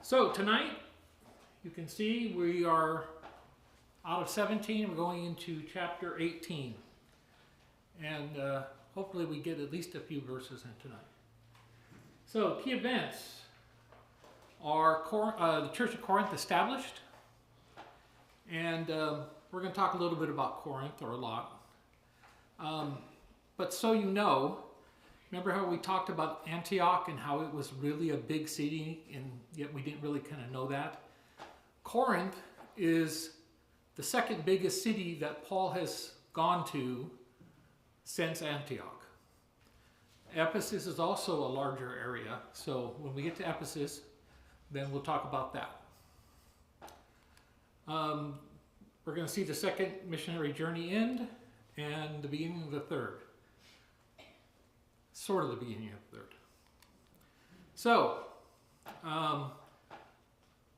So tonight, you can see we are out of 17, we're going into chapter 18. And hopefully we get at least a few verses in tonight. So key events are the Church of Corinth established. And we're going to talk a little bit about Corinth, or a lot. But so you know, remember how we talked about Antioch and how it was really a big city, and yet we didn't really kind of know that? Corinth is the second biggest city that Paul has gone to since Antioch. Ephesus is also a larger area, so when we get to Ephesus, then we'll talk about that. We're going to see the second missionary journey end and the beginning of the third. Sort of the beginning of the third. So,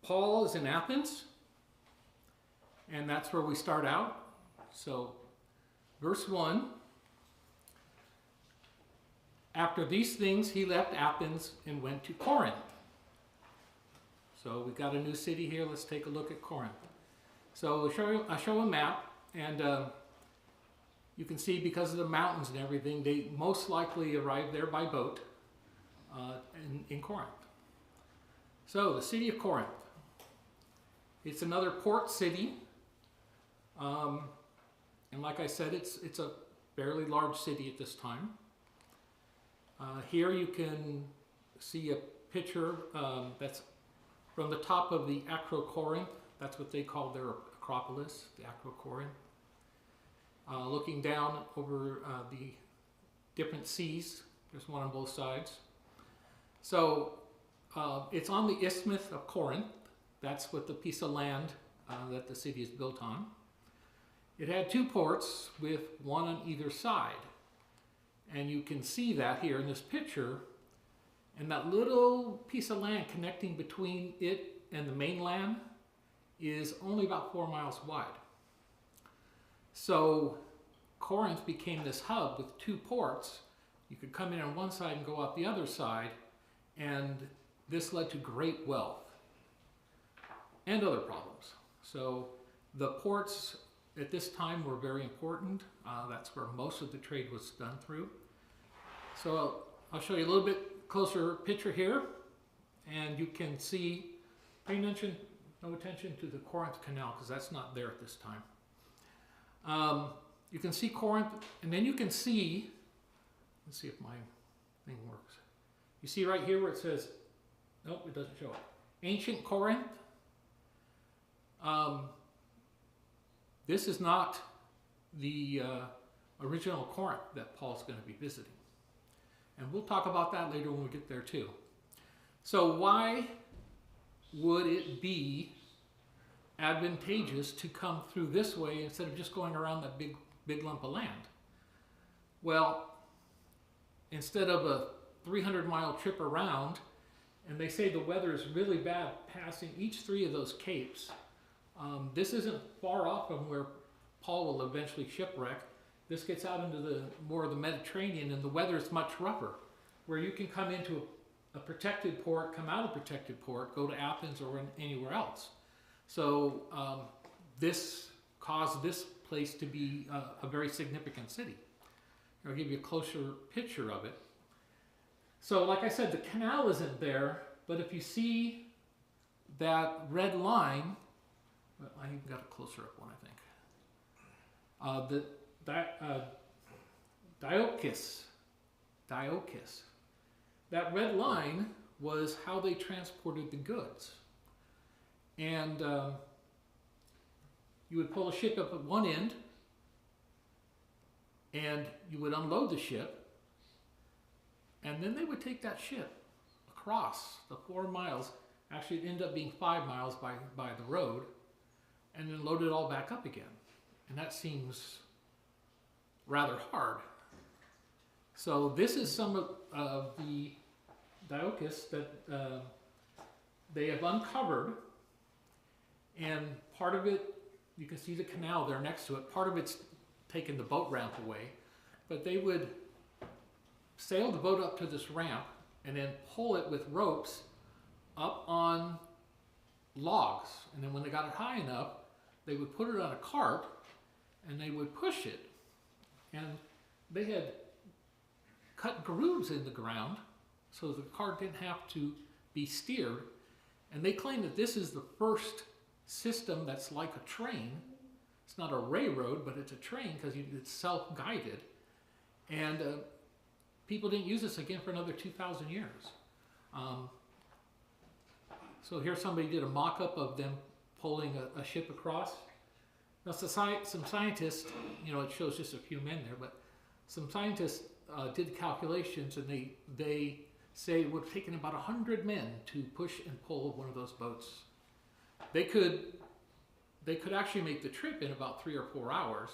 Paul is in Athens, and that's where we start out. So, verse 1, after these things he left Athens and went to Corinth. So we've got a new city here. Let's take a look at Corinth. So I'll show a map, and you can see because of the mountains and everything, they most likely arrived there by boat in Corinth. So the city of Corinth. It's another port city. And like I said, it's a fairly large city at this time. Here you can see a picture that's from the top of the Corinth. That's what they call their Acropolis, the Corinth. Looking down over the different seas. There's one on both sides. So it's on the Isthmus of Corinth. That's what the piece of land that the city is built on. It had two ports with one on either side. And you can see that here in this picture. And that little piece of land connecting between it and the mainland is only about 4 miles wide. So Corinth became this hub with two ports. You could come in on one side and go out the other side, and this led to great wealth and other problems. So the ports at this time were very important. That's where most of the trade was done through. So I'll show you a little bit closer picture here, and you can see, pay no attention to the Corinth Canal, because that's not there at this time. You can see Corinth, and then you can see, let's see if my thing works. You see right here where it says, nope, it doesn't show it. Ancient Corinth. This is not the original Corinth that Paul's going to be visiting. And we'll talk about that later when we get there too. So why would it be advantageous to come through this way instead of just going around that big lump of land? Well, instead of a 300-mile trip around, and they say the weather is really bad passing each three of those capes, this isn't far off from where Paul will eventually shipwreck. This gets out into more of the Mediterranean, and the weather is much rougher, where you can come into a protected port, come out of protected port, go to Athens or anywhere else. So this caused this place to be a very significant city. I'll give you a closer picture of it. So like I said, the canal isn't there, but if you see that red line, well, I even got a closer up one, I think. Diokis. That red line was how they transported the goods. And you would pull a ship up at one end, and you would unload the ship, and then they would take that ship across the 4 miles. Actually, it ended up being 5 miles by the road, and then load it all back up again. And that seems rather hard. So this is some of the Diokis that they have uncovered, and part of it, you can see the canal there next to it. Part of it's taken the boat ramp away, but they would sail the boat up to this ramp and then pull it with ropes up on logs, and then when they got it high enough, they would put it on a cart and they would push it. And they had cut grooves in the ground so the cart didn't have to be steered. And they claim that this is the first system that's like a train. It's not a railroad, but it's a train because it's self-guided. And people didn't use this again for another 2,000 years. So here somebody did a mock-up of them pulling a ship across. Now some scientists, you know, it shows just a few men there, but some scientists did calculations, and they say it would have taken about 100 men to push and pull one of those boats. They could actually make the trip in about 3 or 4 hours,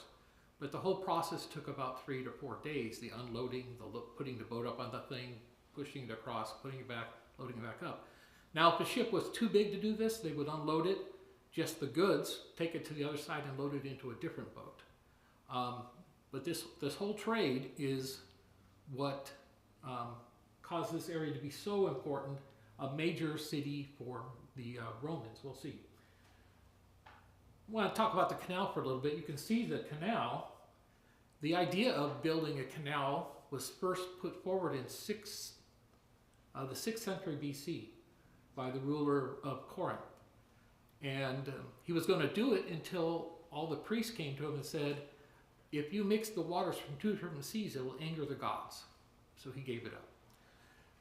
but the whole process took about 3 to 4 days. The unloading, putting the boat up on the thing, pushing it across, putting it back, loading it back up. Now, if the ship was too big to do this, they would unload it, just the goods, take it to the other side and load it into a different boat. But this whole trade is what caused this area to be so important, a major city for the Romans. We'll see. I want to talk about the canal for a little bit. You can see the canal. The idea of building a canal was first put forward in the 6th century BC by the ruler of Corinth. And he was going to do it until all the priests came to him and said, if you mix the waters from 2 different seas, it will anger the gods. So he gave it up.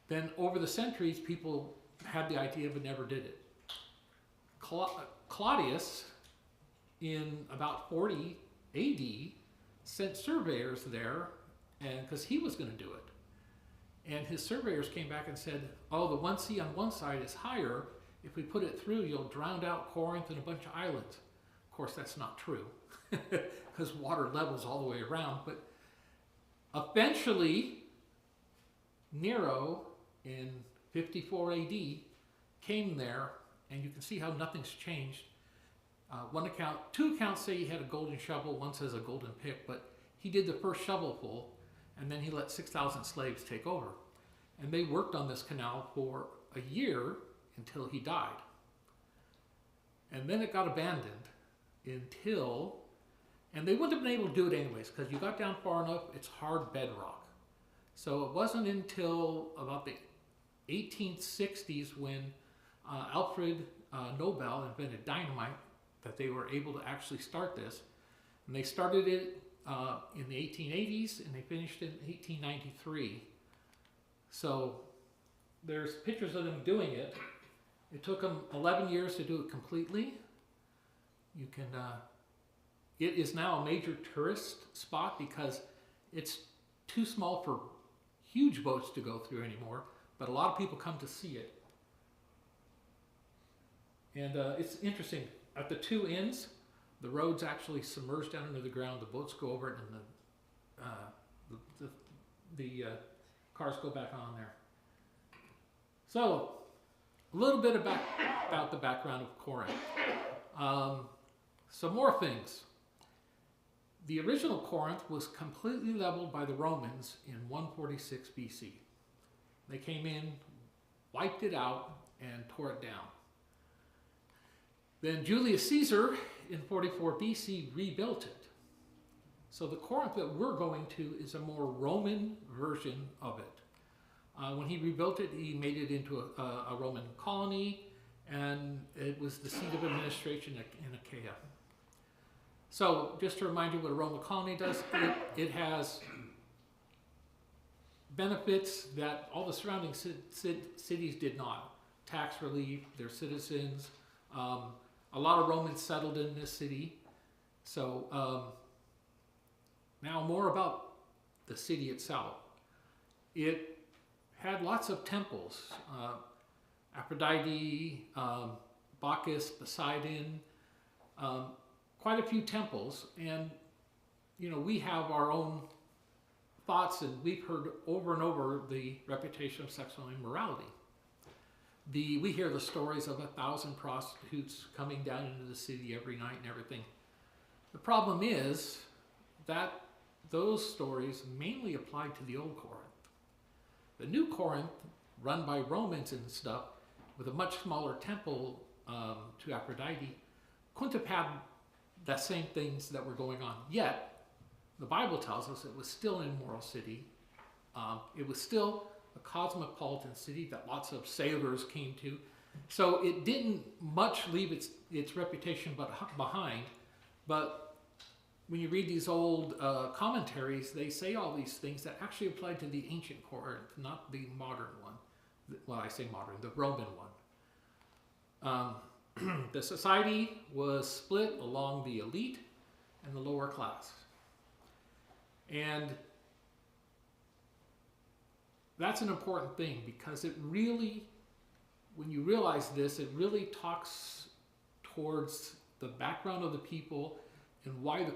Then over the centuries, people had the idea but never did it. Claudius, in about 40 AD, sent surveyors there, and because he was going to do it. And his surveyors came back and said, oh, the one sea on one side is higher. If we put it through, you'll drown out Corinth and a bunch of islands. Of course, that's not true, because water levels all the way around. But eventually, Nero, in 54 AD, came there, and you can see how nothing's changed. Two accounts say he had a golden shovel, one says a golden pick, but he did the first shovelful, and then he let 6,000 slaves take over. And they worked on this canal for a year until he died. And then it got abandoned and they wouldn't have been able to do it anyways, because you got down far enough, it's hard bedrock. So it wasn't until about the 1860s when Alfred Nobel invented dynamite that they were able to actually start this. And they started it in the 1880s, and they finished it in 1893. So there's pictures of them doing it. It took them 11 years to do it completely. You can, it is now a major tourist spot because it's too small for huge boats to go through anymore, but a lot of people come to see it. And it's interesting, at the two ends, the road's actually submerged down into the ground, the boats go over it, and the cars go back on there. So, a little bit about the background of Corinth. Some more things. The original Corinth was completely leveled by the Romans in 146 BC. They came in, wiped it out, and tore it down. Then Julius Caesar in 44 BC rebuilt it. So the Corinth that we're going to is a more Roman version of it. When he rebuilt it, he made it into a Roman colony, and it was the seat of administration in Achaia. So just to remind you what a Roman colony does, it has benefits that all the surrounding cities did not. Tax relief, their citizens. A lot of Romans settled in this city. So now more about the city itself. It had lots of temples. Aphrodite, Bacchus, Poseidon, quite a few temples. And, you know, we have our own thoughts, and we've heard over and over the reputation of sexual immorality. We hear the stories of 1,000 prostitutes coming down into the city every night and everything. The problem is that those stories mainly applied to the old Corinth. The new Corinth, run by Romans and stuff, with a much smaller temple to Aphrodite couldn't have had the same things that were going on. Yet, the Bible tells us it was still an immoral city. It was still a cosmopolitan city that lots of sailors came to. So it didn't much leave its reputation behind. But when you read these old commentaries, they say all these things that actually applied to the ancient Corinth, not the modern one. Well, I say modern, the Roman one. The society was split along the elite and the lower class. And that's an important thing, because it really, when you realize this, it really talks towards the background of the people and why the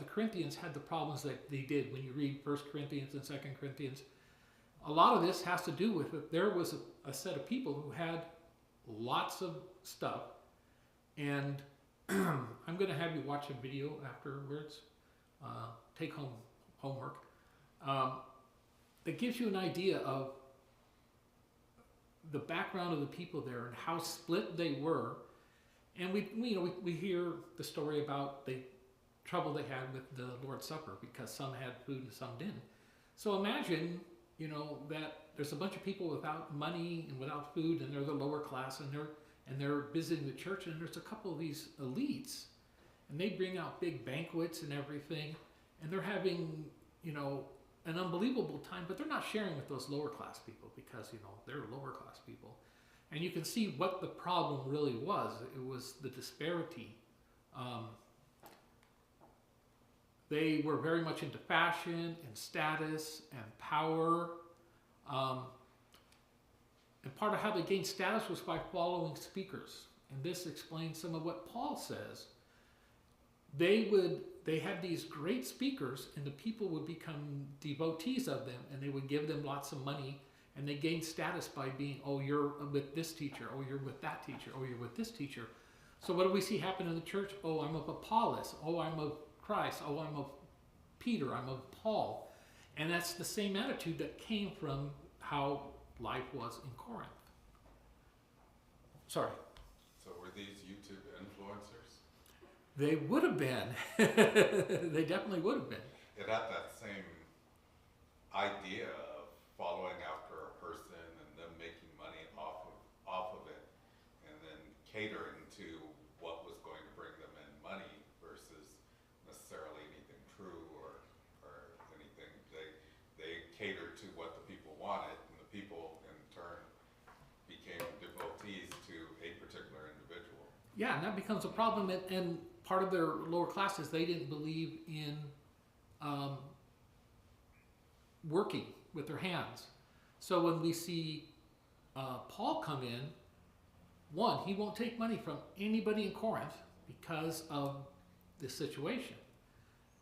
Corinthians had the problems that they did. When you read 1 Corinthians and 2 Corinthians, a lot of this has to do with it. There was a set of people who had lots of stuff, and I'm going to have you watch a video afterwards, take home homework, that gives you an idea of the background of the people there and how split they were. And we hear the story about the trouble they had with the Lord's Supper, because some had food and some didn't. So imagine, that there's a bunch of people without money and without food, and they're the lower class, and they're visiting the church, and there's a couple of these elites, and they bring out big banquets and everything, and they're having, an unbelievable time, but they're not sharing with those lower class people, because, they're lower class people. And you can see what the problem really was. It was the disparity. They were very much into fashion and status and power. And part of how they gained status was by following speakers. And this explains some of what Paul says. They had these great speakers, and the people would become devotees of them, and they would give them lots of money, and they gained status by being, oh, you're with this teacher, oh, you're with that teacher, oh, you're with this teacher. So what do we see happen in the church? Oh, I'm of Apollos, oh, I'm of Christ, oh, I'm of Peter, I'm of Paul. And that's the same attitude that came from how life was in Corinth. Sorry. So were these YouTube influencers? They would have been. They definitely would have been. It had that same idea of following after a person and them making money off of it, and then catering to what was going to bring them in money versus necessarily anything true or anything. They catered to what the people wanted, and the people in turn became devotees to a particular individual. Yeah, and that becomes a problem. And part of their lower classes, they didn't believe in working with their hands. So when we see Paul come in, one, he won't take money from anybody in Corinth because of this situation.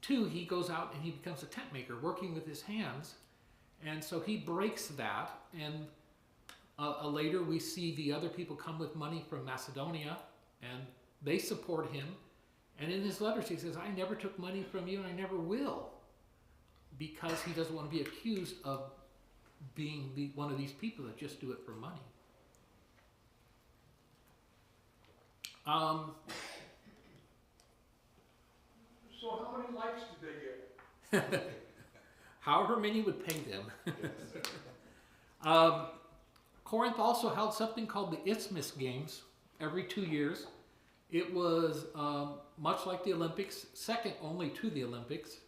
Two, he goes out and he becomes a tent maker, working with his hands. And so he breaks that. And later we see the other people come with money from Macedonia, and they support him. And in his letters he says, I never took money from you, and I never will, because he doesn't want to be accused of being one of these people that just do it for money. So how many likes did they get? However many would pay them. Corinth also held something called the Isthmus Games every 2 years. It was much like the Olympics, second only to the Olympics.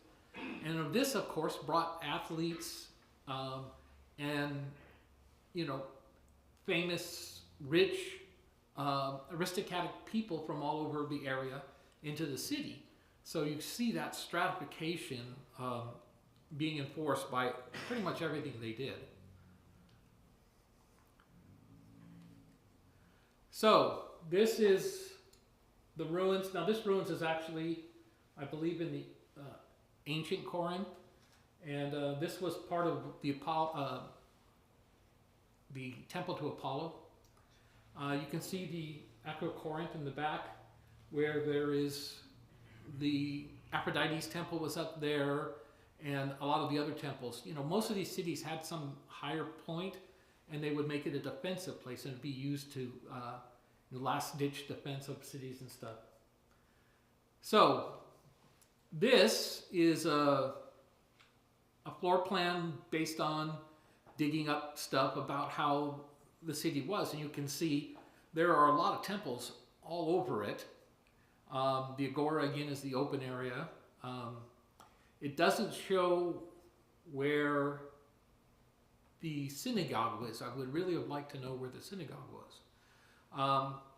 And this, of course, brought athletes and, famous, rich, aristocratic people from all over the area into the city. So you see that stratification being enforced by pretty much everything they did. So this is the ruins. Now this ruins is actually, I believe, in the ancient Corinth, and this was part of the temple to Apollo. You can see the actual Corinth in the back, where there is the Aphrodite's temple was up there, and a lot of the other temples. Most of these cities had some higher point, and they would make it a defensive place, and it'd be used to the last-ditch defense of cities and stuff. So this is a floor plan based on digging up stuff about how the city was, and you can see there are a lot of temples all over it. The agora again is the open area. It doesn't show where the synagogue was. I would really have liked to know where the synagogue was.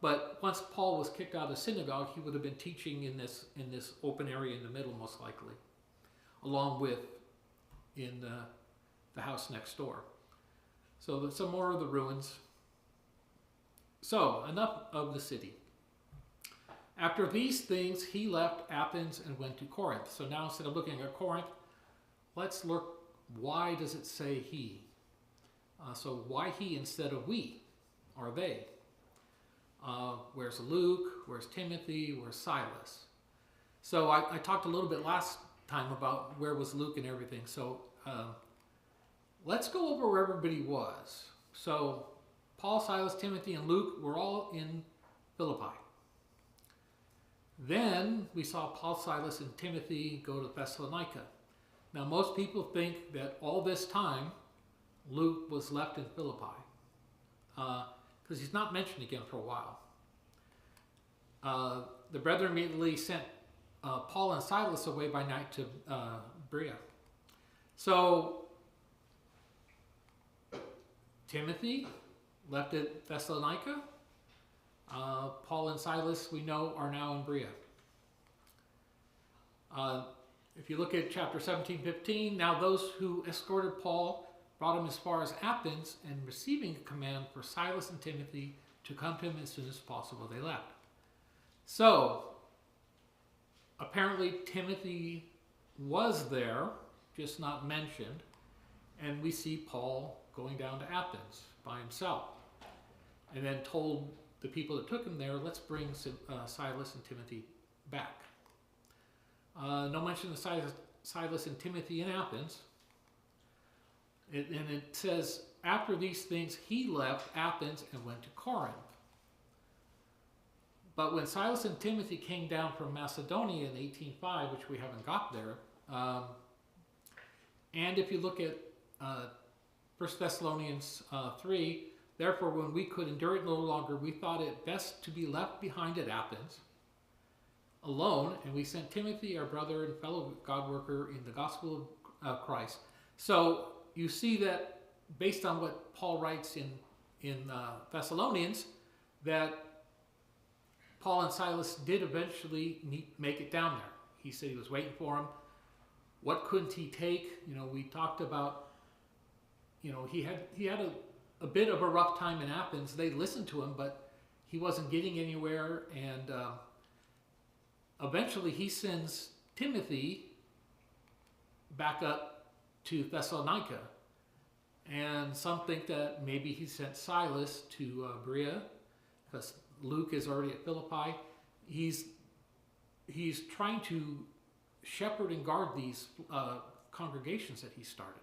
But once Paul was kicked out of the synagogue, he would have been teaching in this open area in the middle, most likely, along with in the house next door. So there's some more of the ruins. So enough of the city. After these things, he left Athens and went to Corinth. So now instead of looking at Corinth, let's look, why does it say he? So why he instead of we or they? Where's Luke? Where's Timothy? Where's Silas? So I talked a little bit last time about where was Luke and everything. So let's go over where everybody was. So Paul, Silas, Timothy, and Luke were all in Philippi. Then we saw Paul, Silas, and Timothy go to Thessalonica. Now most people think that all this time Luke was left in Philippi because he's not mentioned again for a while. The brethren immediately sent Paul and Silas away by night to Berea. So Timothy left at Thessalonica. Paul and Silas, we know, are now in Berea. If you look at chapter 17-15, now those who escorted Paul brought him as far as Athens, and receiving a command for Silas and Timothy to come to him as soon as possible, they left. So, apparently Timothy was there, just not mentioned, and we see Paul going down to Athens by himself, and then told the people that took him there, let's bring Silas and Timothy back. No mention of Silas and Timothy in Athens. And it says, after these things, he left Athens and went to Corinth. But when Silas and Timothy came down from Macedonia in 18:5, which we haven't got there, and if you look at 1 Thessalonians 3, therefore when we could endure it no longer, we thought it best to be left behind at Athens, alone, and we sent Timothy, our brother and fellow God worker in the gospel of Christ. So you see that based on what Paul writes in Thessalonians, that Paul and Silas did eventually make it down there. He said he was waiting for him. What couldn't he take? You know, we talked about, you know, he had a bit of a rough time in Athens. They listened to him, but he wasn't getting anywhere, and eventually he sends Timothy back up to Thessalonica, and some think that maybe he sent Silas to Berea because Luke is already at Philippi. He's trying to shepherd and guard these congregations that he started.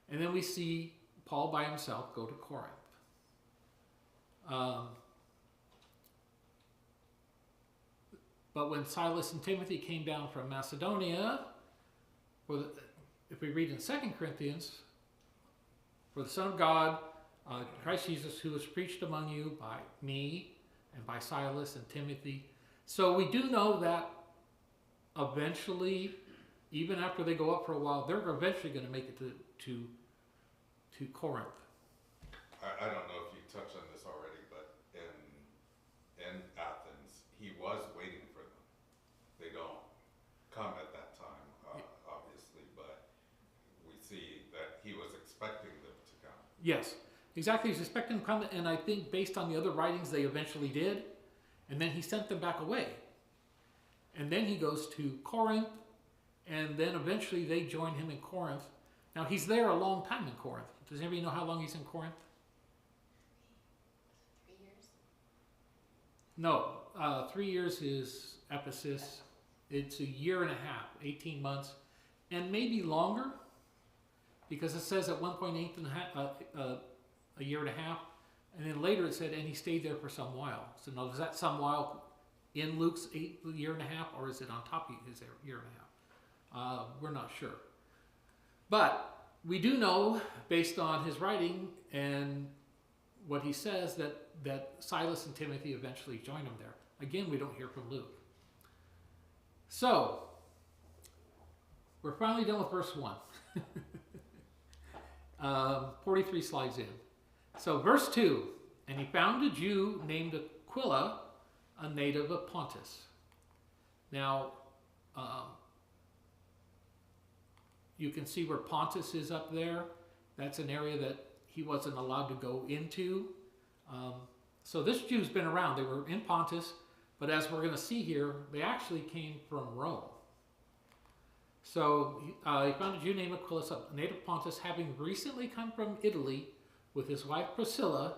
And then we see Paul by himself go to Corinth. But when Silas and Timothy came down from Macedonia, if we read in 2 Corinthians, for the Son of God, Christ Jesus, who was preached among you by me and by Silas and Timothy. So we do know that eventually, even after they go up for a while, they're eventually going to make it to Corinth. I don't know if you touched on this already, but in Athens, he was waiting for them. They don't come at that time, obviously, but we see that he was expecting them to come. Yes, exactly. He was expecting them to come, and I think based on the other writings, they eventually did. And then he sent them back away. And then he goes to Corinth, and then eventually they join him in Corinth. Now, he's there a long time in Corinth. Does anybody know how long he's in Corinth? 3 years? No, 3 years is Ephesus. It's a year and a half, 18 months, and maybe longer, because it says at one point a year and a half. And then later it said, and he stayed there for some while. So now, is that some while in Luke's year and a half, or is it on top of his year and a half? We're not sure. But we do know, based on his writing and what he says, that Silas and Timothy eventually joined him there. Again, we don't hear from Luke. So, we're finally done with verse 1. 43 slides in. So, verse 2, and he found a Jew named Aquila, a native of Pontus. Now, you can see where Pontus is up there. That's an area that he wasn't allowed to go into. So this Jew's been around. They were in Pontus, but as we're going to see here, they actually came from Rome. So he found a Jew named Aquila, a native of Pontus, having recently come from Italy with his wife Priscilla,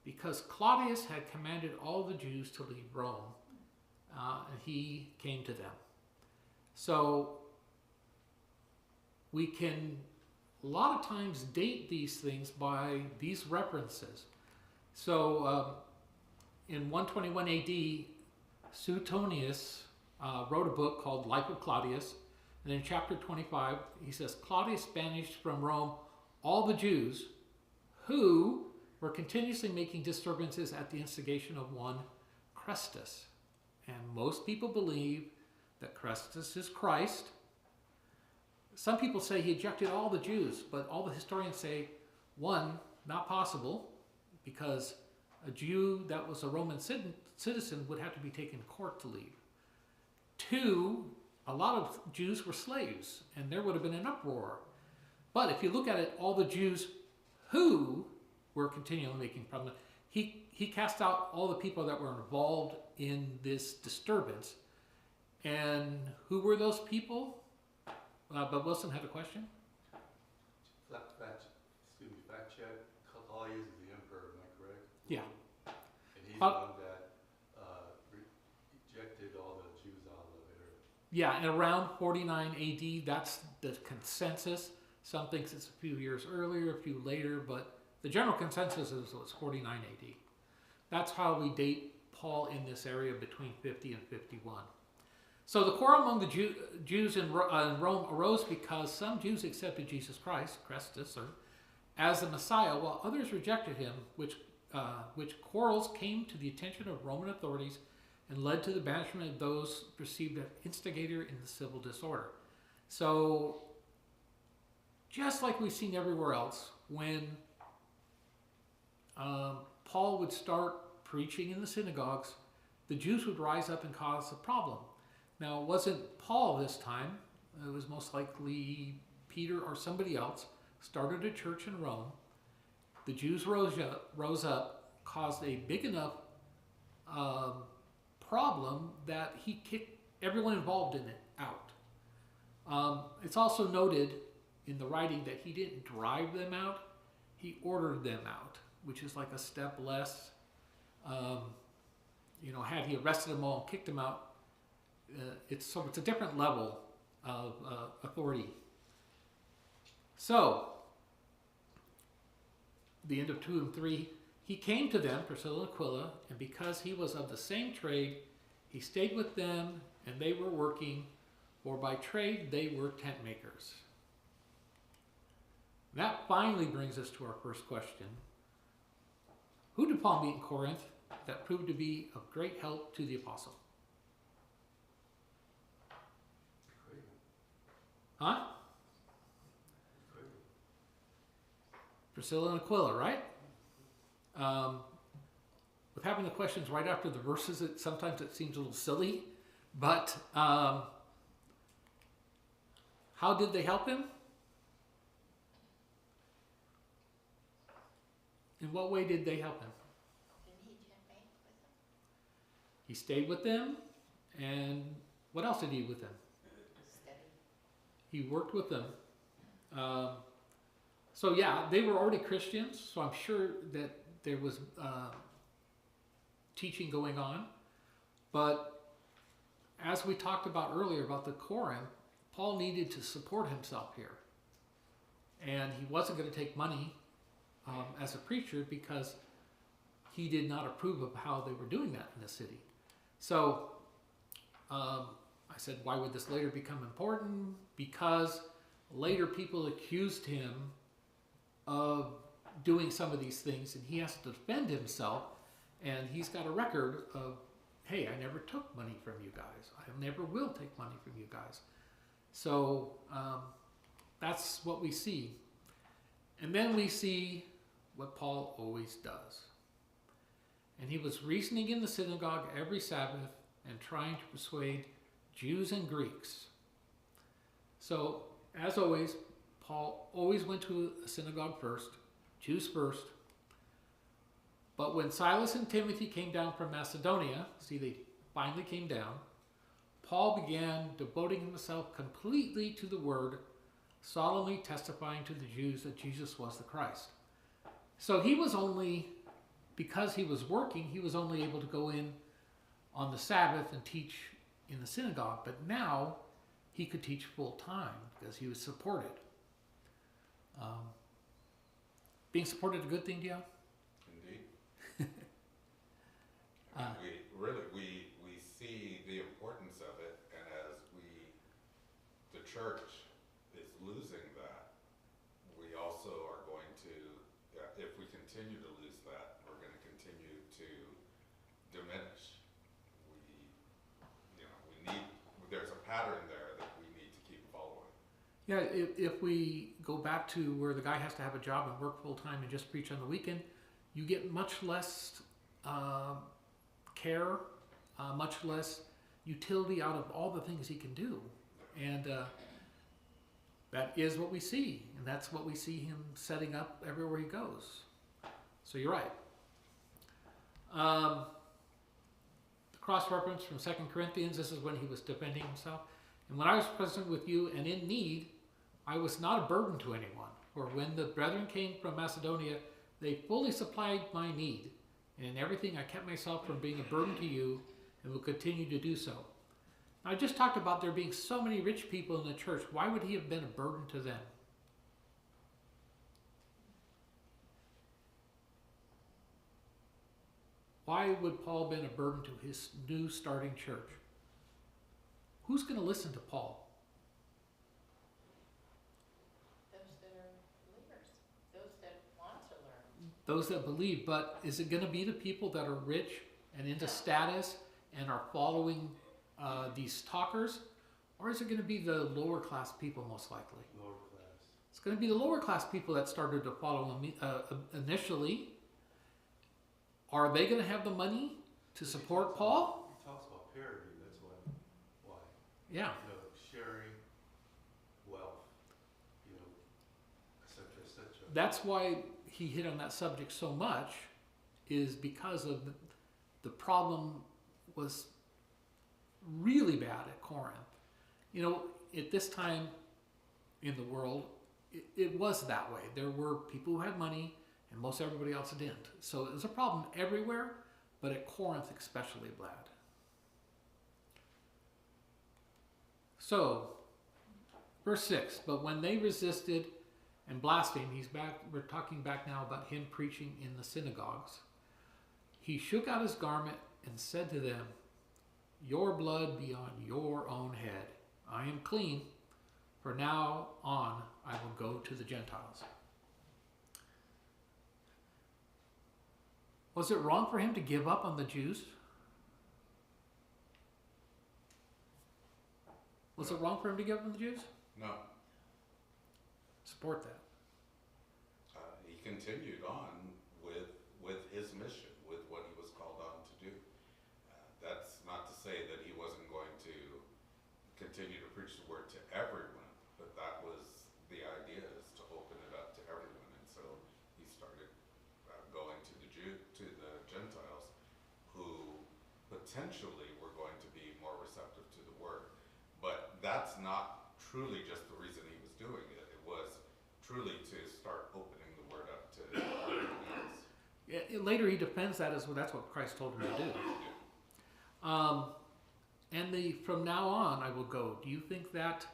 because Claudius had commanded all the Jews to leave Rome, and he came to them. So we can a lot of times date these things by these references. So in 121 AD, Suetonius wrote a book called Life of Claudius, and in chapter 25 he says, Claudius banished from Rome all the Jews who were continuously making disturbances at the instigation of one Chrestus. And most people believe that Chrestus is Christ. Some people say he ejected all the Jews, but all the historians say, one, not possible, because a Jew that was a Roman citizen would have to be taken to court to leave. Two, a lot of Jews were slaves, and there would have been an uproar. But if you look at it, all the Jews who were continually making problems, he cast out all the people that were involved in this disturbance. And who were those people? But Wilson had a question? Fact check. Claudius is the emperor, am I correct? Yeah. And he's the one that rejected all the Jews out of there. Yeah, and around 49 AD, that's the consensus. Some thinks it's a few years earlier, a few later, but the general consensus is it's 49 AD. That's how we date Paul in this area between 50 and 51. So the quarrel among the Jews in Rome arose because some Jews accepted Jesus Christ, Chrestus, as the Messiah, while others rejected him, which quarrels came to the attention of Roman authorities and led to the banishment of those perceived as instigator in the civil disorder. So, just like we've seen everywhere else, when Paul would start preaching in the synagogues, the Jews would rise up and cause a problem. Now, it wasn't Paul this time. It was most likely Peter or somebody else started a church in Rome. The Jews rose up, caused a big enough problem that he kicked everyone involved in it out. It's also noted in the writing that he didn't drive them out, he ordered them out, which is like a step less. Had he arrested them all and kicked them out, it's a different level of authority. So, the end of 2 and 3, he came to them, Priscilla and Aquila, and because he was of the same trade, he stayed with them, and they were working, for by trade they were tent makers. That finally brings us to our first question. Who did Paul meet in Corinth that proved to be of great help to the apostle? Huh? Priscilla and Aquila, right? With having the questions right after the verses, sometimes it seems a little silly, but how did they help him? In what way did they help him? Didn't he remain with them? He stayed with them, and what else did he do with them? Steady. He worked with them. So yeah, they were already Christians, so I'm sure that there was teaching going on. But as we talked about earlier about the Corinth, Paul needed to support himself here. And he wasn't going to take money as a preacher because he did not approve of how they were doing that in the city. So I said, why would this later become important? Because later people accused him of doing some of these things, and he has to defend himself, and he's got a record of, hey, I never took money from you guys. I never will take money from you guys. So that's what we see. And then we see what Paul always does. And he was reasoning in the synagogue every Sabbath and trying to persuade Jews and Greeks. So, as always, Paul always went to a synagogue first, Jews first. But when Silas and Timothy came down from Macedonia, see, they finally came down, Paul began devoting himself completely to the word, solemnly testifying to the Jews that Jesus was the Christ. So he was only, because he was working, he was only able to go in on the Sabbath and teach in the synagogue. But now he could teach full time because he was supported. Being supported a good thing, Dion? Indeed. We see the importance of it, and as the church is losing that, we also are going to, if we continue to lose that, we're going to continue to diminish. There's a pattern there that we need to keep following. Yeah, if we go back to where the guy has to have a job and work full time and just preach on the weekend, you get much less care, much less utility out of all the things he can do. And that is what we see. And that's what we see him setting up everywhere he goes. So you're right. The cross-reference from 2 Corinthians, this is when he was defending himself. And when I was present with you and in need, I was not a burden to anyone. For when the brethren came from Macedonia, they fully supplied my need. And in everything I kept myself from being a burden to you and will continue to do so. I just talked about there being so many rich people in the church. Why would he have been a burden to them? Why would Paul have been a burden to his new starting church? Who's going to listen to Paul? Those that are believers, those that want to learn. Those that believe, but is it going to be the people that are rich and into status and are following these talkers? Or is it going to be the lower class people most likely? Lower class. It's going to be the lower class people that started to follow him initially. Are they going to have the money to support Paul? He talks about parity, that's why. Yeah. Sharing wealth, et cetera, et cetera. That's why he hit on that subject so much, is because of the problem was really bad at Corinth. At this time in the world, it was that way. There were people who had money, and most everybody else didn't. So it was a problem everywhere, but at Corinth especially bad. So, verse 6, but when they resisted and blasphemed, we're talking back now about him preaching in the synagogues. He shook out his garment and said to them, your blood be on your own head. I am clean. For now on I will go to the Gentiles. Was it wrong for him to give up on the Jews? Was it wrong for him to give up on the Jews? No. Support that. He continued on with his mission, with what he was called on to do. That's not to say that he wasn't going to continue to preach the word to everyone, but that was the idea, is to open it up to everyone. And so he started going to the Gentiles, who potentially were going to be more receptive to the word. But that's not truly just the reason he was doing it. It was truly to start opening the word up to everyone else. Yeah, later he defends that as well. That's what Christ told him to do. And from now on I will go. Do you think that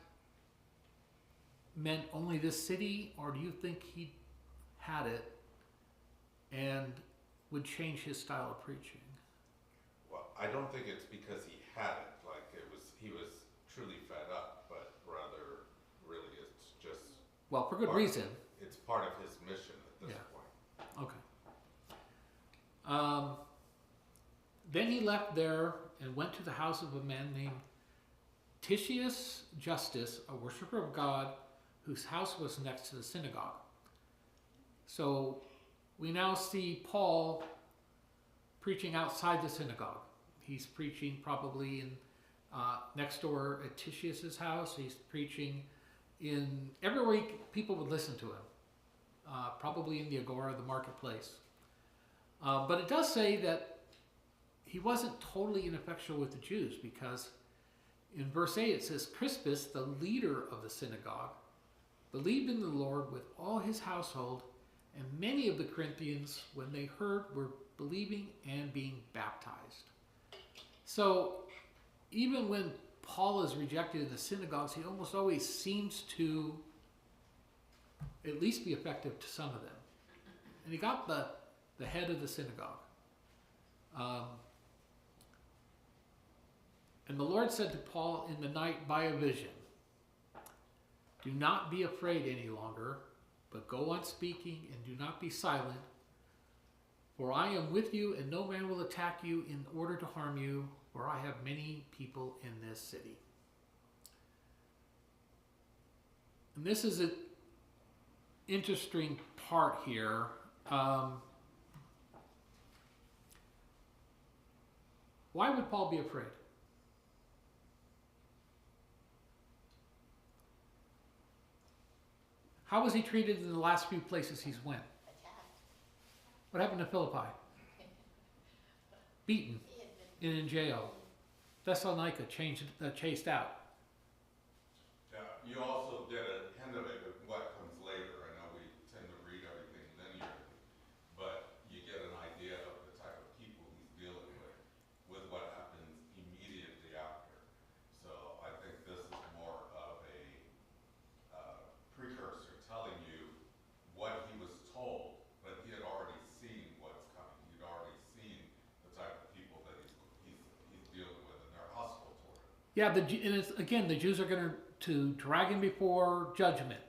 meant only this city, or do you think he had it and would change his style of preaching? Well, I don't think it's because he had it, like he was truly fed up, but rather, really, it's just. Well, for good part- reason. It's part of his mission at this Yeah. point. Okay. Then he left there and went to the house of a man named Titius Justus, a worshiper of God, whose house was next to the synagogue. So we now see Paul preaching outside the synagogue. He's preaching probably in next door at Titius's house. He's preaching in everywhere people would listen to him, probably in the agora, the marketplace. But it does say that he wasn't totally ineffectual with the Jews, because in verse 8 it says, Crispus, the leader of the synagogue, believed in the Lord with all his household, and many of the Corinthians, when they heard, were believing and being baptized. So even when Paul is rejected in the synagogues, he almost always seems to at least be effective to some of them. And he got the head of the synagogue. And the Lord said to Paul in the night by a vision, do not be afraid any longer, but go on speaking and do not be silent. For I am with you, and no man will attack you in order to harm you, for I have many people in this city. And this is an interesting part here. Why would Paul be afraid? How was he treated in the last few places he's went? Attacked. What happened to Philippi? Beaten He had been. and in jail. Thessalonica chased out. Yeah, you also get a hint of it with what comes later. I know we tend to read everything linearly, but you get an idea of the type of people he's dealing with what happens immediately after. So I think this is more of a precursor telling you what he was told, but he had already seen what's coming. He'd already seen the type of people that he's dealing with, and they're hostile toward him. Yeah, and it's, again, the Jews are going to drag him before judgment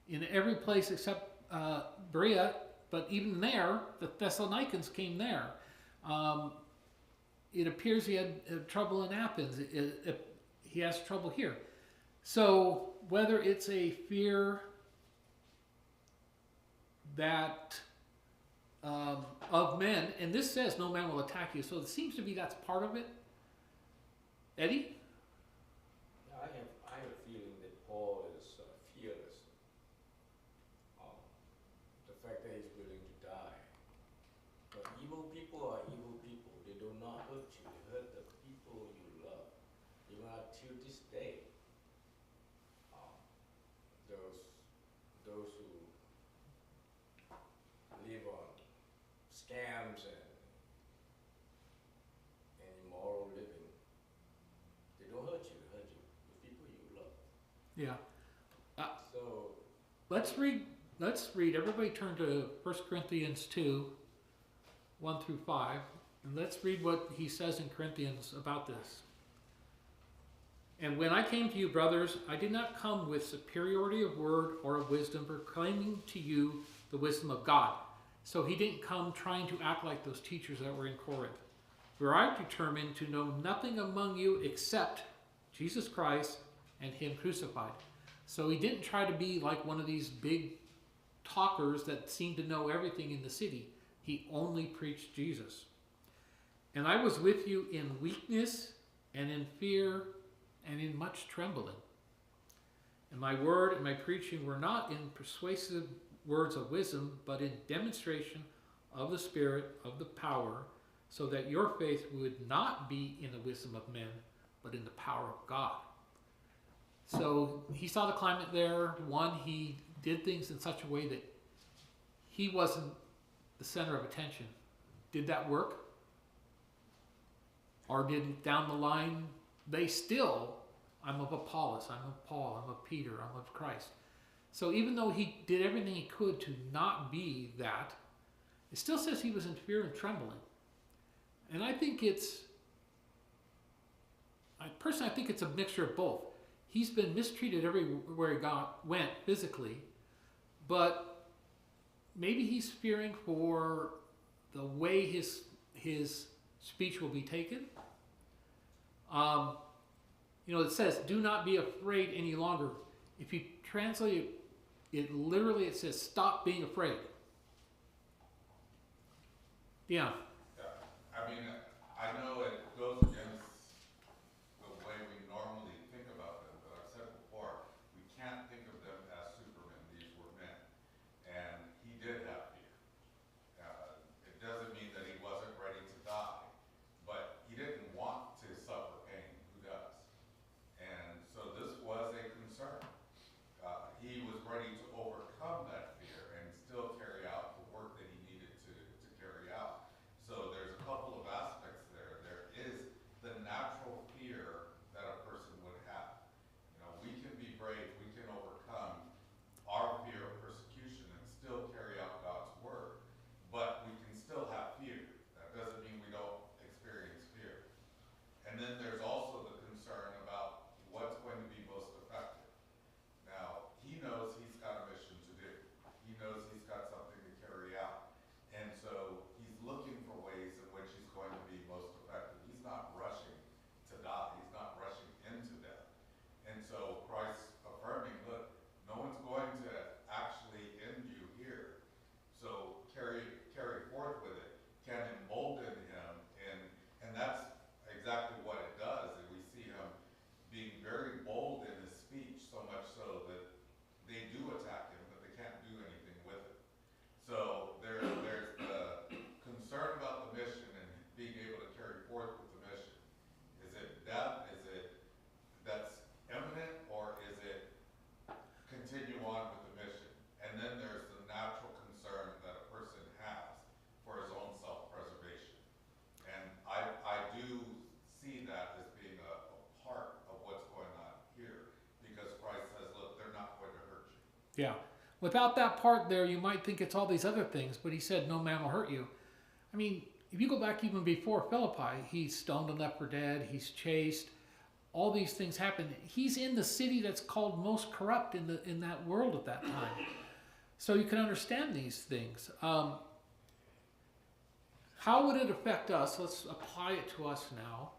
in every place except Berea, but even there, the Thessalonians came there. It appears he had trouble in Athens. He has trouble here. So whether it's a fear that of men, and this says no man will attack you, so it seems to be that's part of it. Eddie? I have a feeling that Paul is fearless. The fact that he's willing to die. But evil people are evil people. They do not hurt you. They hurt the people you love. Even until this day, those who live on scams and immoral living, they don't hurt you. They hurt you, the people you love. Yeah. So Let's read. Everybody turn to 1 Corinthians 2, 1 through 5. And let's read what he says in Corinthians about this. And when I came to you, brothers, I did not come with superiority of word or of wisdom, proclaiming to you the wisdom of God. So he didn't come trying to act like those teachers that were in Corinth. For I determined to know nothing among you except Jesus Christ and him crucified. So he didn't try to be like one of these big talkers that seemed to know everything in the city. He only preached Jesus. And I was with you in weakness and in fear and in much trembling. And my word and my preaching were not in persuasive words of wisdom, but in demonstration of the Spirit, of the power, so that your faith would not be in the wisdom of men, but in the power of God. So he saw the climate there. One, he did things in such a way that he wasn't the center of attention. Did that work? Or did down the line, they still, I'm of Apollos, I'm of Paul, I'm of Peter, I'm of Christ. So even though he did everything he could to not be that, It still says he was in fear and trembling. And I think I think it's a mixture of both. He's been mistreated everywhere he went physically, but maybe he's fearing for the way his speech will be taken. It says, "Do not be afraid any longer." If you translate it literally, it says, "Stop being afraid." Yeah. I mean, I know it goes against the way we normally think about them, but I've said before, we can't think of them as supermen. These were men. And he did have fear. It doesn't mean that he wasn't ready to die, but he didn't want to suffer pain. Who does? And so this was a concern. He was ready to overcome that fear and still carry out the work that he needed to carry out. So there's a couple of aspects there. There is the natural fear that a person would have. We can be brave, we can overcome our fear of persecution and still carry out God's word. But we can still have fear. That doesn't mean we don't experience fear. And then there's also the concern about what's going to be most effective. Now, he knows he's got a mission to do. He knows he's got something to carry out. And so he's looking for ways in which he's going to be most effective. He's not rushing to die. He's not rushing into death. And so Christ's affirming, look, no one's going to actually end you here. So carry forth with it. Can embolden him. And that's exactly what it does. And we see him being very bold in his speech, so much so that they do attack him, but they can't do anything with it. So there's the concern about the mission and being able to carry forth with the mission. Is it death? Is it that's imminent, or is it continue on with the mission? And then there's the natural concern that a person has for his own self-preservation. And I do see that as being a part of what's going on here, because Christ says, look, they're not going to hurt you. Yeah. Without that part there, you might think it's all these other things, but he said, "No man will hurt you." I mean, if you go back even before Philippi, he's stoned and left for dead, he's chased, all these things happen. He's in the city that's called most corrupt in that world at that time. So you can understand these things. How would it affect us? Let's apply it to us now.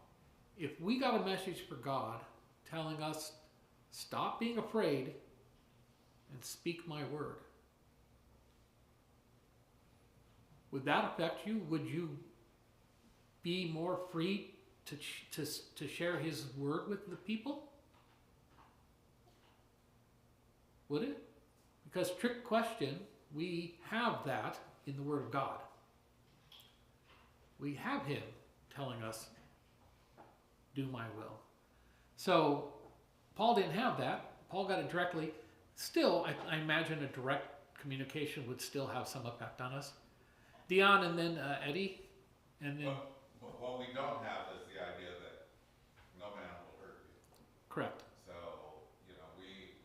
If we got a message for God telling us, stop being afraid and speak my word, would that affect you? Would you be more free to share his word with the people? Would it? Because trick question, we have that in the word of God. We have him telling us, do my will. So Paul didn't have that. Paul got it directly. Still, I imagine a direct communication would still have some effect on us. Dion and then Eddie. And then What we don't have is the idea that no man will hurt you. correct. So,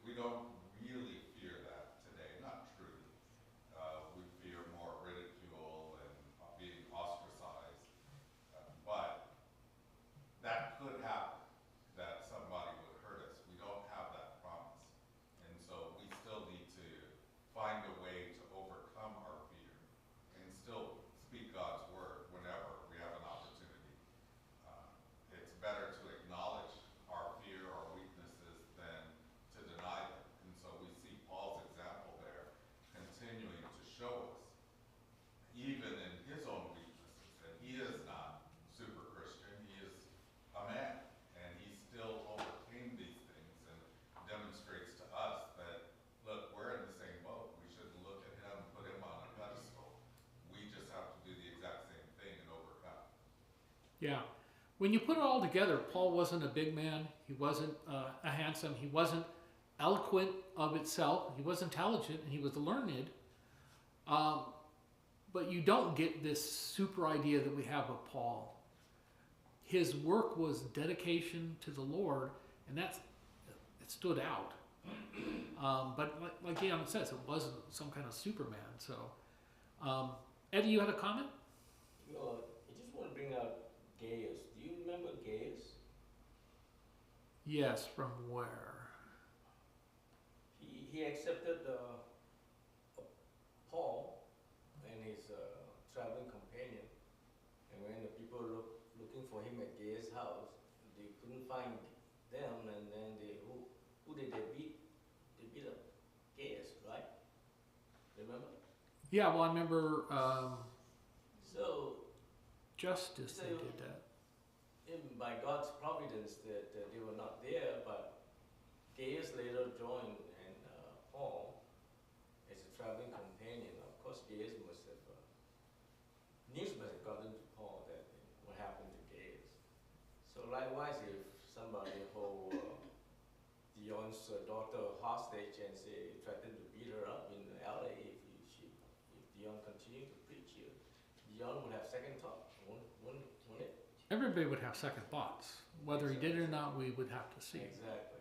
we don't really fear that today, not truly. We fear more ridicule and being ostracized. But that could happen, that somebody would hurt us. We don't have that promise. And so we still need to find a way to overcome our fear and still speak God's word whenever we have an opportunity. It's better to acknowledge our fear, our weaknesses, than to deny them. And so we see Paul's example there continuing to show us, even in his own weaknesses, that he is not super Christian, he is a man, and he still overcame these things and demonstrates to us that, look, we're in the same boat. We shouldn't look at him and put him on a pedestal. We just have to do the exact same thing and overcome. Yeah. When you put it all together, Paul wasn't a big man. He wasn't a handsome. He wasn't eloquent of itself. He was intelligent and he was learned. But you don't get this super idea that we have of Paul. His work was dedication to the Lord, and it stood out. But like Ian says, it wasn't some kind of Superman. So, Eddie, you had a comment? No, I just want to bring out Gaius. Do you remember Gaius? Yes, from where? He accepted Paul and his traveling companion, and when the people looking for him at Gaius' house, they couldn't find them, and then who did they beat? They beat up Gaius, right? Remember? Yeah, well, I remember So, Justice, they So- did that. by God's providence that they were not there, but Gaius later joined and Paul as a traveling companion. Of course, Gaius must have news must have gotten to Paul that what happened to Gaius. So likewise, if somebody hold Dion's daughter hostage and say threatened to beat her up in LA if Dion continued to preach here, Dion would have second thought, wouldn't it? Everybody would have second thoughts. Whether he did it or not, we would have to see. Exactly.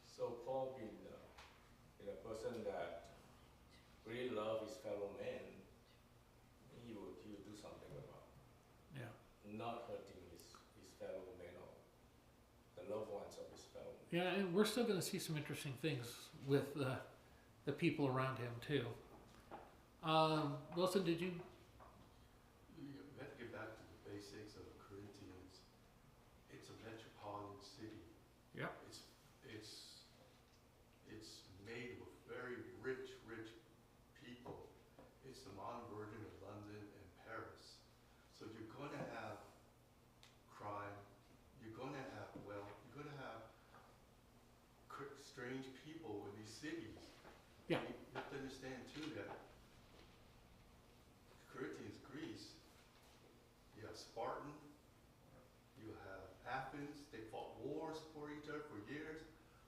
So Paul being a person that really loved his fellow man, he would do something about Yeah. not hurting his fellow men or the loved ones of his fellow men. Yeah, and we're still going to see some interesting things with the people around him too. Wilson, did you? We have to get back to the basics of Corinthians. It's a metropolitan city. Yeah. It's made with very rich people. It's the modern version of London and Paris. So you're going to have crime. You're going to have wealth. You're going to have strange people in these cities. Yeah. You have to understand too that Corinthians, Greece, you have Spartan, you have Athens, they fought wars for each other for years.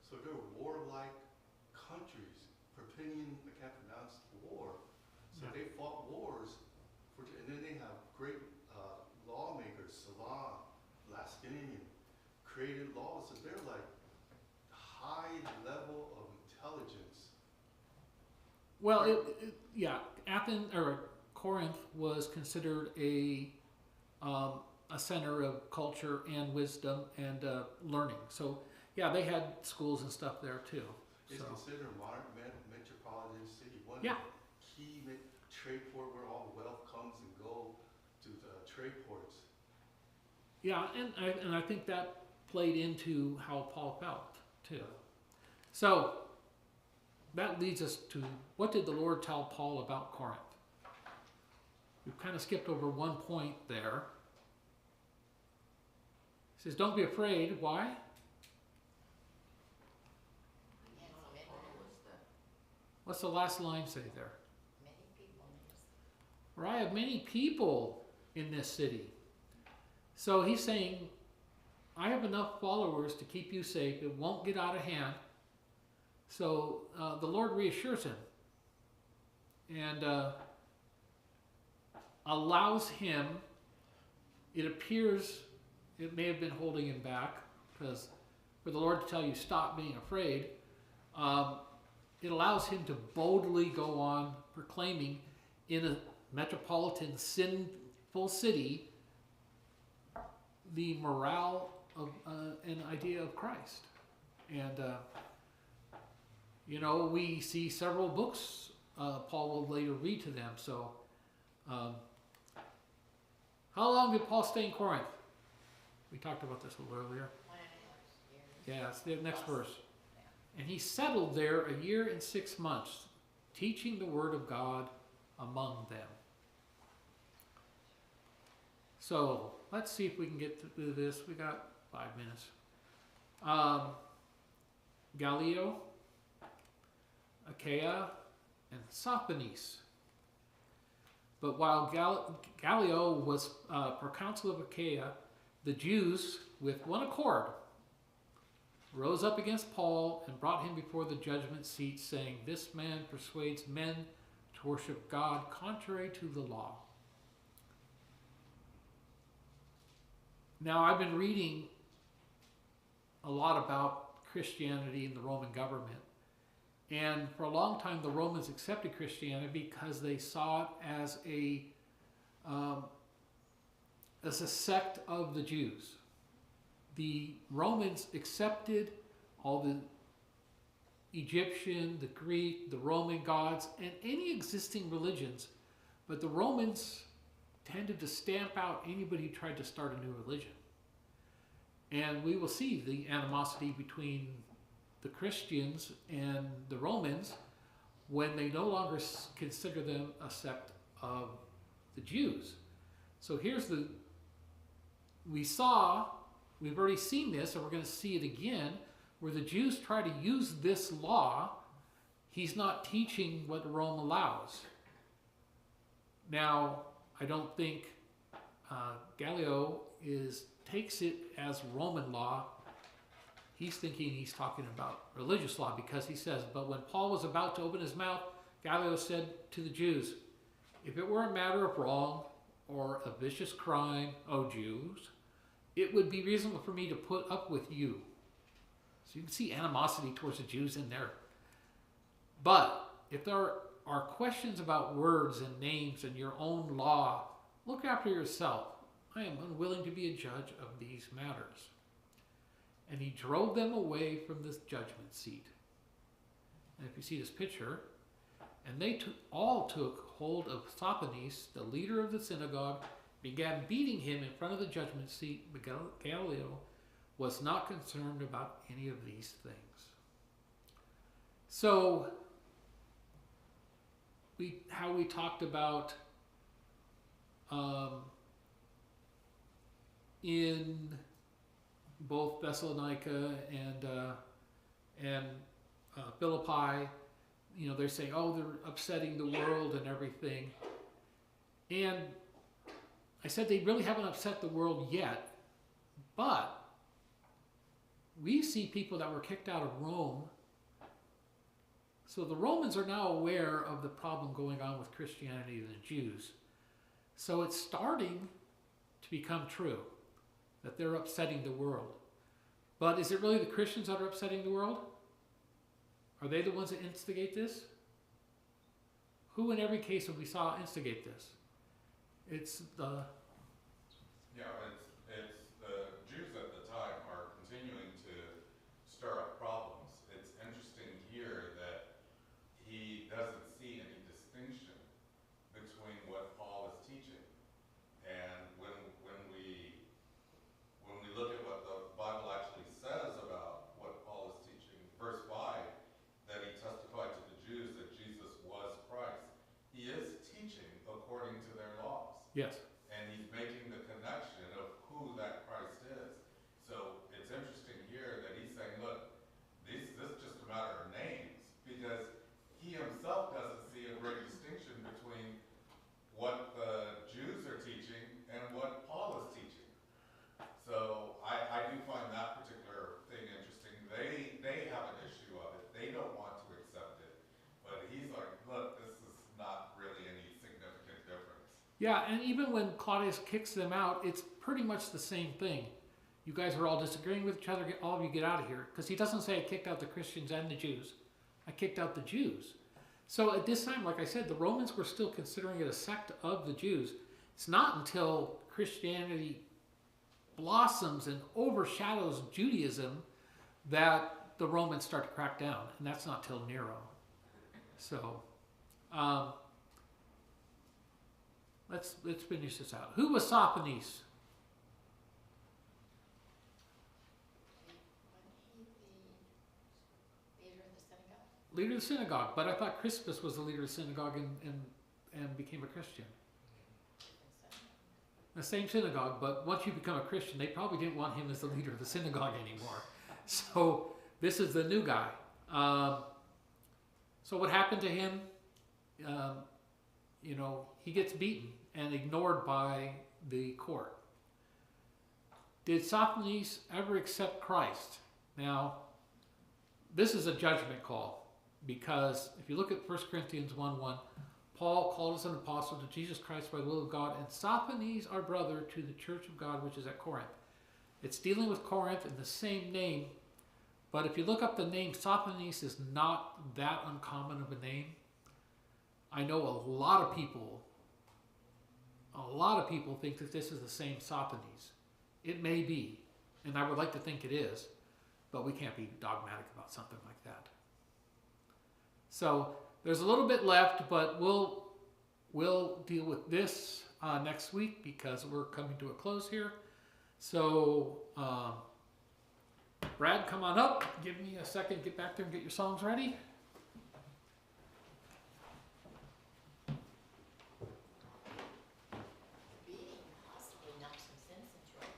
So they're warlike countries. Perpignan, I can't pronounce the war. So Yeah. they fought wars, and then they have great lawmakers, Salon, Lascanian, created laws. So they're like high level of intelligence. Well, yeah, Athens or Corinth was considered a center of culture and wisdom and learning. So yeah, they had schools and stuff there too. It's So considered a modern metropolitan city. One Yeah. key trade port where all wealth comes and go to the trade ports. yeah, and I think that played into how Paul felt too. So that leads us to, what did the Lord tell Paul about Corinth? We've kind of skipped over one point there. He says, don't be afraid. Why? Yes, many, What's the last line say there? many people. For I have many people in this city. So he's saying, I have enough followers to keep you safe. It won't get out of hand. So the Lord reassures him and allows him, it appears it may have been holding him back, because for the Lord to tell you stop being afraid, it allows him to boldly go on proclaiming in a metropolitan sinful city the morale of an idea of Christ. And we see several books Paul will later read to them. So how long did Paul stay in Corinth? We talked about this a little earlier. 1.5 years. Yeah, it's the next Plus. verse. And he settled there 1 year and 6 months, teaching the word of God among them. So let's see if we can get through this. We got 5 minutes. Gallio, Achaia, and Sosthenes. But while Gallio was proconsul of Achaia, the Jews, with one accord, rose up against Paul and brought him before the judgment seat, saying, "This man persuades men to worship God contrary to the law." Now, I've been reading a lot about Christianity and the Roman government, And for a long time, the Romans accepted Christianity because they saw it as a sect of the Jews. The Romans accepted all the Egyptian, the Greek, the Roman gods, and any existing religions, but the Romans tended to stamp out anybody who tried to start a new religion. And we will see the animosity between the Christians and the Romans when they no longer consider them a sect of the Jews. So we've already seen this, and we're going to see it again, where the Jews try to use this law. He's not teaching what Rome allows. Now, I don't think Gallio takes it as Roman law. He's thinking he's talking about religious law, because he says, but when Paul was about to open his mouth, Gallio said to the Jews, if it were a matter of wrong or a vicious crime, O Jews, it would be reasonable for me to put up with you. So you can see animosity towards the Jews in there. But if there are questions about words and names and your own law, look after yourself. I am unwilling to be a judge of these matters. And he drove them away from this judgment seat. And if you see this picture, and they all took hold of Sosthenes, the leader of the synagogue, began beating him in front of the judgment seat, but Gallio was not concerned about any of these things. So, how we talked about in both Thessalonica and Philippi, they're saying, oh, they're upsetting the world and everything. And I said they really haven't upset the world yet, but we see people that were kicked out of Rome. So the Romans are now aware of the problem going on with Christianity and the Jews. So it's starting to become true that they're upsetting the world. But is it really the Christians that are upsetting the world? Are they the ones that instigate this? Who in every case have we saw instigate this? It's the... Yeah, it's the Jews at the time are continuing to stir up problems. It's interesting here that he doesn't see any distinction between what Paul is teaching. And when we look at what the Bible actually says about what Paul is teaching, verse 5, that he testified to the Jews that Jesus was Christ, he is teaching according to their laws. Yes. And he's making the connection of who that Christ is. So it's interesting here that he's saying, look, this is just a matter of names, because he himself doesn't see a great distinction between what the Jews are teaching and what Paul is teaching. So I do find that particular thing interesting. They have an issue of it. They don't want to accept it. But he's like, look, this is not really any significant difference. Yeah, and even when Claudius kicks them out, it's pretty much the same thing. You guys are all disagreeing with each other, all of you get out of here. Because he doesn't say I kicked out the Christians and the Jews. I kicked out the Jews. So at this time, like I said, the Romans were still considering it a sect of the Jews. It's not until Christianity blossoms and overshadows Judaism that the Romans start to crack down. And that's not till Nero. So, let's finish this out. Who was Sosthenes? Leader of the synagogue. But I thought Crispus was the leader of the synagogue and became a Christian. The same synagogue, but once you become a Christian, they probably didn't want him as the leader of the synagogue anymore. So this is the new guy. So what happened to him? He gets beaten and ignored by the court. Did Sosthenes ever accept Christ? Now, this is a judgment call, because if you look at 1 Corinthians 1:1, Paul called us an apostle to Jesus Christ by the will of God, and Sosthenes, our brother, to the church of God which is at Corinth. It's dealing with Corinth, and the same name But if you look up the name, Sosthenes is not that uncommon of a name. I know a lot of people think that this is the same Sosthenes. It may be, and I would like to think it is, but we can't be dogmatic about something like that. So there's a little bit left, but we'll deal with this next week because we're coming to a close here. So Brad, come on up. Give me a second. Get back there and get your songs ready. Beating possibly knocked some sense into it.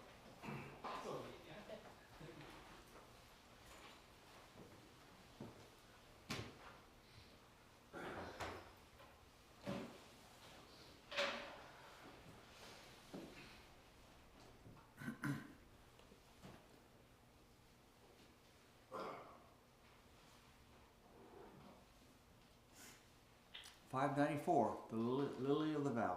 $5.94, the Lily of the Valley.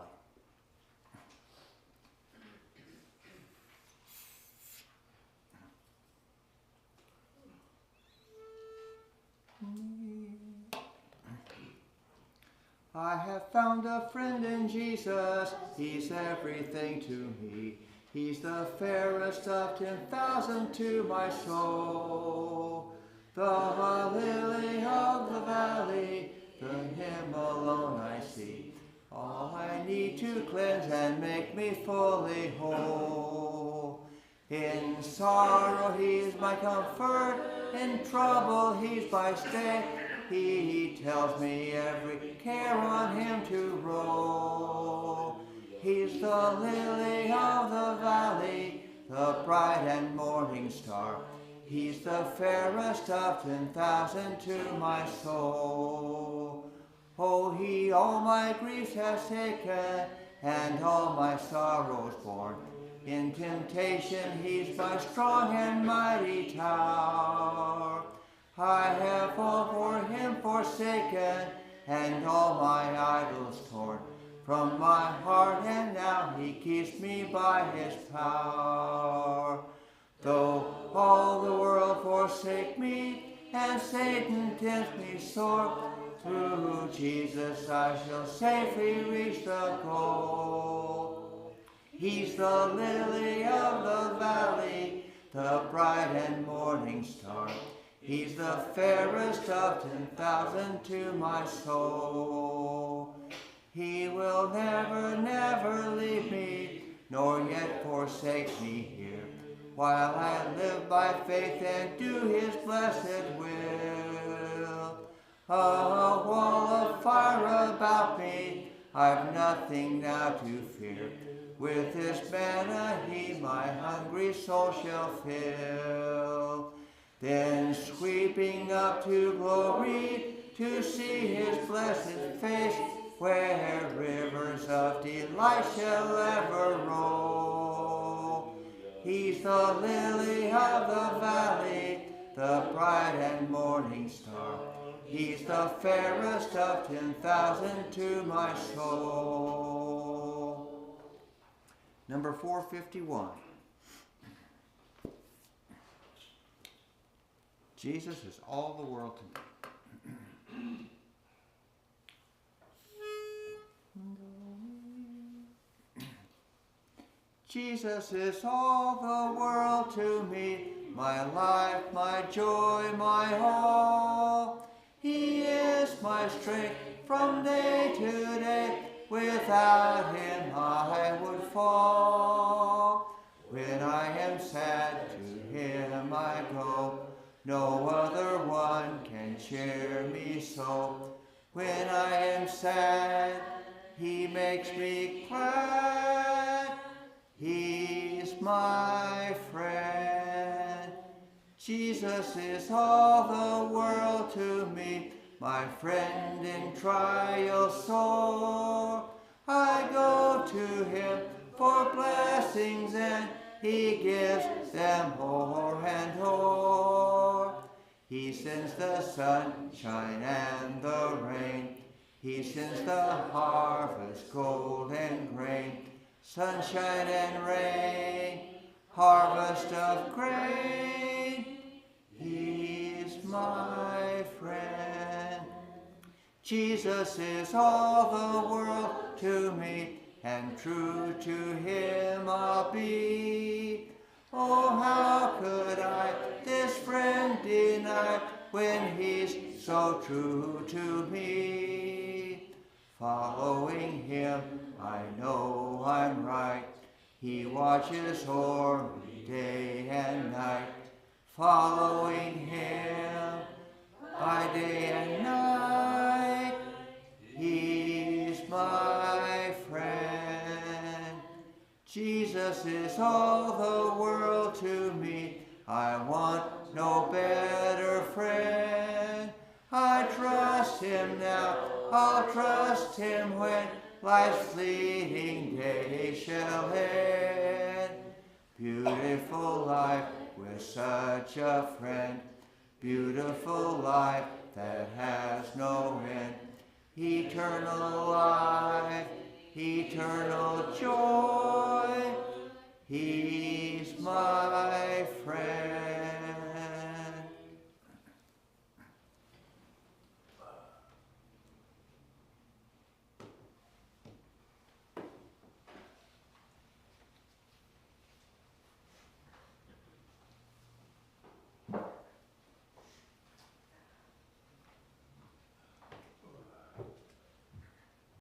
I have found a friend in Jesus, he's everything to me. He's the fairest of 10,000 to my soul. The lily of the valley, the him alone I see. All I need to cleanse and make me fully whole. In sorrow he's my comfort, in trouble he's my stay. He tells me every care on him to roll. He's the lily of the valley, the bright and morning star. He's the fairest of 10,000 to my soul. Oh, he all my griefs has taken, and all my sorrows borne. In temptation he's my strong and mighty tower. I have all for him forsaken, and all my idols torn from my heart, and now he keeps me by his power. Though all the world forsake me, and Satan tempts me sore, through Jesus I shall safely reach the goal. He's the lily of the valley, the bright and morning star. He's the fairest of 10,000 to my soul. He will never, never leave me, nor yet forsake me here, while I live by faith and do his blessed will. A wall of fire about me, I've nothing now to fear. With his manna he my hungry soul shall fill. Then sweeping up to glory, to see his blessed face, where rivers of delight shall ever roll. He's the lily of the valley, the bright and morning star. He's the fairest of 10,000 to my soul. Number 451. Jesus is all the world to me. Jesus is all the world to me, my life, my joy, my all. He is my strength from day to day. Without him I would fall. When I am sad, to him I go. No other one can cheer me so. When I am sad, he makes me glad. He's my friend. Jesus is all the world to me, my friend in trial sore. I go to him for blessings, and he gives them more and more. He sends the sunshine and the rain. He sends the harvest, gold and grain. Sunshine and rain, harvest of grain. He my friend. Jesus is all the world to me, and true to him I'll be. Oh, how could I this friend deny when he's so true to me? Following him, I know I'm right. He watches o'er me day and night. Following him by day and night, he's my friend. Jesus is all the world to me. I want no better friend. I trust him now, I'll trust him when life's fleeting days shall end. Beautiful life with such a friend, beautiful life that has no end. Eternal life, eternal joy, he's my friend.